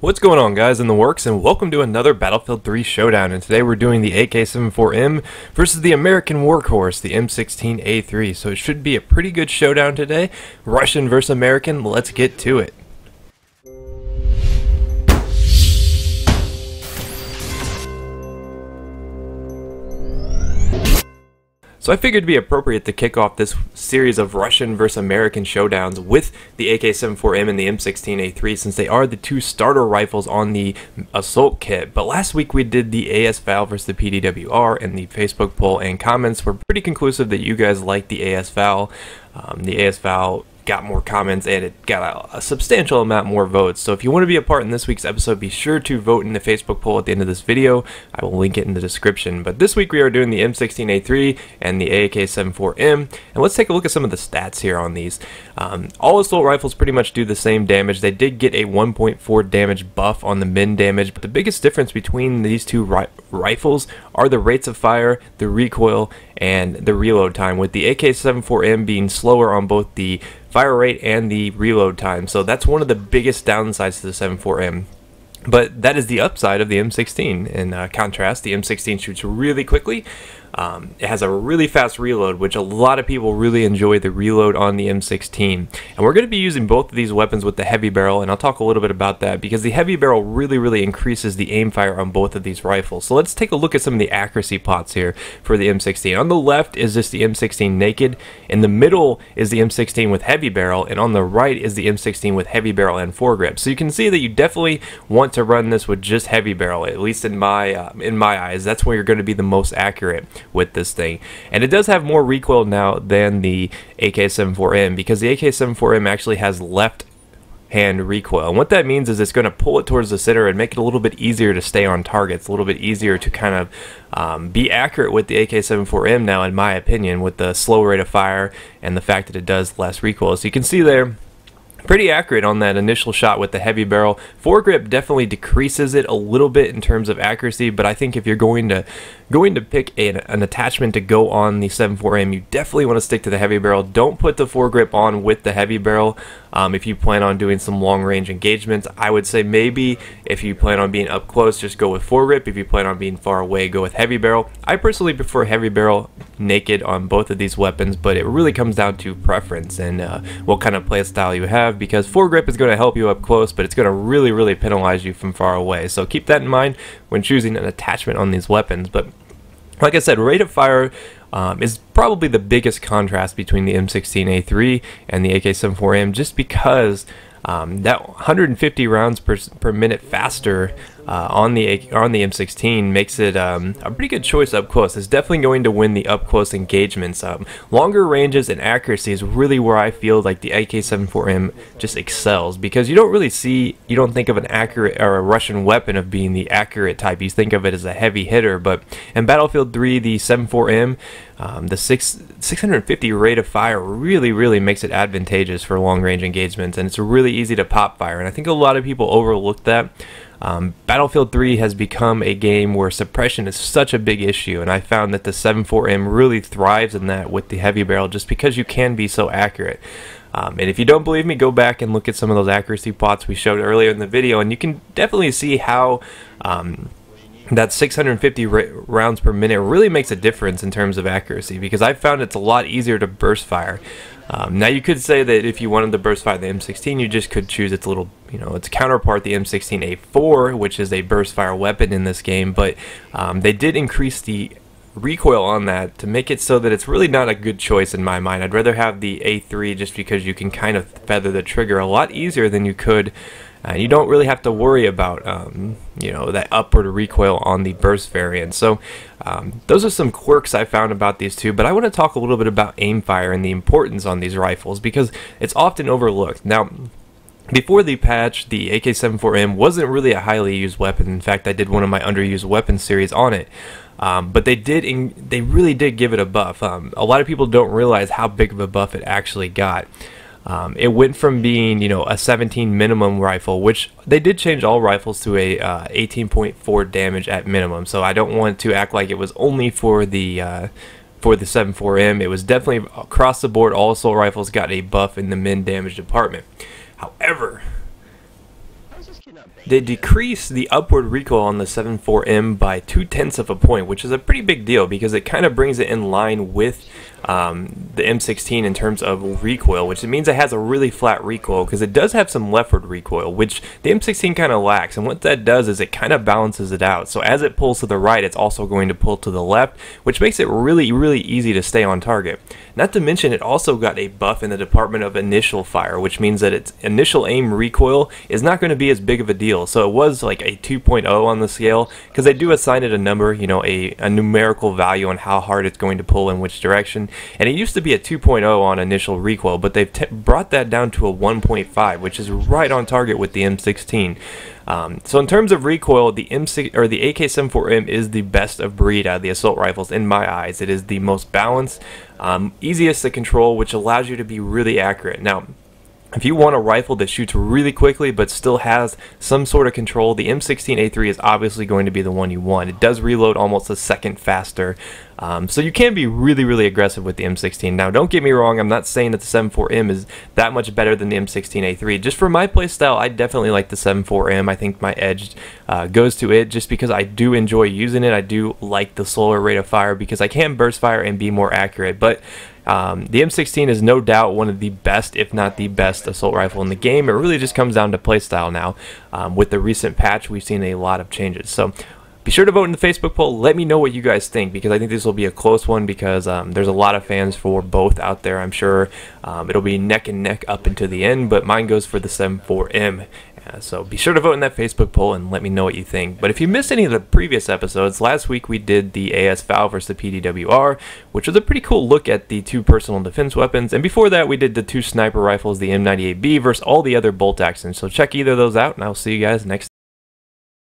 What's going on, guys, in the works, and welcome to another Battlefield 3 Showdown. And today we're doing the AK74m versus the American workhorse, the M16A3. So it should be a pretty good showdown today. Russian versus American, let's get to it. So I figured it'd be appropriate to kick off this series of Russian versus American showdowns with the AK74m and the M16A3, since they are the two starter rifles on the assault kit. But last week we did the AS-VAL versus the PDWR, and the Facebook poll and comments were pretty conclusive that you guys liked the AS-VAL. The AS-VAL got more comments and it got a substantial amount more votes. So if you want to be a part in this week's episode, be sure to vote in the Facebook poll at the end of this video. I will link it in the description. But this week we are doing the M16A3 and the AK74m, and let's take a look at some of the stats here on these. All assault rifles pretty much do the same damage. They did get a 1.4 damage buff on the min damage, but the biggest difference between these two rifles are the rates of fire, the recoil, and the reload time, with the AK74m being slower on both the fire rate and the reload time. So that's one of the biggest downsides to the 74m. But that is the upside of the M16. In contrast, the M16 shoots really quickly. It has a really fast reload, which a lot of people really enjoy the reload on the M16. And we're going to be using both of these weapons with the heavy barrel, and I'll talk a little bit about that because the heavy barrel really increases the aim fire on both of these rifles. So let's take a look at some of the accuracy plots here for the M16. On the left is just the M16 naked, in the middle is the M16 with heavy barrel, and on the right is the M16 with heavy barrel and foregrip. So you can see that you definitely want to run this with just heavy barrel, at least in my eyes. That's where you're going to be the most accurate with this thing. And it does have more recoil now than the AK74m, because the AK74m actually has left hand recoil, and what that means is it's going to pull it towards the center and make it a little bit easier to stay on targets, a little bit easier to kind of be accurate with the AK74m now, in my opinion, with the slow rate of fire and the fact that it does less recoil. So you can see there, pretty accurate on that initial shot with the heavy barrel. Foregrip definitely decreases it a little bit in terms of accuracy, but I think if you're going to pick an attachment to go on the 74m, you definitely want to stick to the heavy barrel. Don't put the foregrip on with the heavy barrel. If you plan on doing some long range engagements, I would say maybe if you plan on being up close, just go with foregrip. If you plan on being far away, go with heavy barrel. I personally prefer heavy barrel naked on both of these weapons, but it really comes down to preference and what kind of play style you have, because foregrip is going to help you up close, but it's going to really penalize you from far away. So keep that in mind when choosing an attachment on these weapons. But like I said, rate of fire is probably the biggest contrast between the M16A3 and the AK74m, just because that 150 rounds per minute faster on the M16 makes it a pretty good choice up close. It's definitely going to win the up close engagements. Longer ranges and accuracy is really where I feel like the AK74m just excels, because you don't think of an accurate or a Russian weapon of being the accurate type. You think of it as a heavy hitter, but in Battlefield 3, the 74m, the 650 rate of fire really makes it advantageous for long range engagements, and it's really easy to pop fire, and I think a lot of people overlook that. Battlefield 3 has become a game where suppression is such a big issue, and I found that the 74m really thrives in that with the heavy barrel, just because you can be so accurate. And if you don't believe me, go back and look at some of those accuracy plots we showed earlier in the video, and you can definitely see how that 650 rounds per minute really makes a difference in terms of accuracy, because I found it's a lot easier to burst fire. Now you could say that if you wanted to burst fire the M16, you just could choose its little, its counterpart, the M16A4, which is a burst fire weapon in this game, but they did increase the recoil on that to make it so that it's really not a good choice in my mind. I'd rather have the A3, just because you can kind of feather the trigger a lot easier than you could. You don't really have to worry about that upward recoil on the burst variant. So those are some quirks I found about these two, but I want to talk a little bit about aim fire and the importance on these rifles, because it's often overlooked. Now, before the patch, the AK74m wasn't really a highly used weapon. In fact, I did one of my underused weapons series on it. But they really did give it a buff. A lot of people don't realize how big of a buff it actually got. It went from being, a 17 minimum rifle, which they did change all rifles to a 18.4 damage at minimum. So I don't want to act like it was only for the 74m. It was definitely across the board. All assault rifles got a buff in the min damage department. However, They decrease the upward recoil on the 7.4M by 0.2 of a point, which is a pretty big deal because it kind of brings it in line with the M16 in terms of recoil, which means it has a really flat recoil because it does have some leftward recoil, which the M16 kind of lacks. And what that does is it kind of balances it out. So as it pulls to the right, it's also going to pull to the left, which makes it really, really easy to stay on target. Not to mention, it also got a buff in the department of initial fire, which means that its initial aim recoil is not going to be as big of a deal. So it was like a 2.0 on the scale because they do assign it a number, you know, a numerical value on how hard it's going to pull in which direction. And it used to be a 2.0 on initial recoil, but they've brought that down to a 1.5, which is right on target with the M16. So in terms of recoil, the AK74M is the best of breed out of the assault rifles in my eyes. It is the most balanced, easiest to control, which allows you to be really accurate. Now, if you want a rifle that shoots really quickly but still has some sort of control, the M16A3 is obviously going to be the one you want. It does reload almost a second faster, so you can be really, really aggressive with the M16. Now, don't get me wrong, I'm not saying that the 7.4M is that much better than the M16A3. Just for my playstyle, I definitely like the 7.4M. I think my edge goes to it just because I do enjoy using it. I do like the slower rate of fire because I can burst fire and be more accurate, but the M16 is no doubt one of the best, if not the best, assault rifle in the game. It really just comes down to playstyle now. With the recent patch, we've seen a lot of changes. So be sure to vote in the Facebook poll. Let me know what you guys think because I think this will be a close one because there's a lot of fans for both out there. I'm sure it'll be neck and neck up into the end, but mine goes for the 7.4M. So be sure to vote in that Facebook poll and let me know what you think. But if you missed any of the previous episodes, last week we did the AS FAL versus the PDWR, which was a pretty cool look at the two personal defense weapons. And before that, we did the two sniper rifles, the M98B versus all the other bolt actions. So check either of those out, and I'll see you guys next time.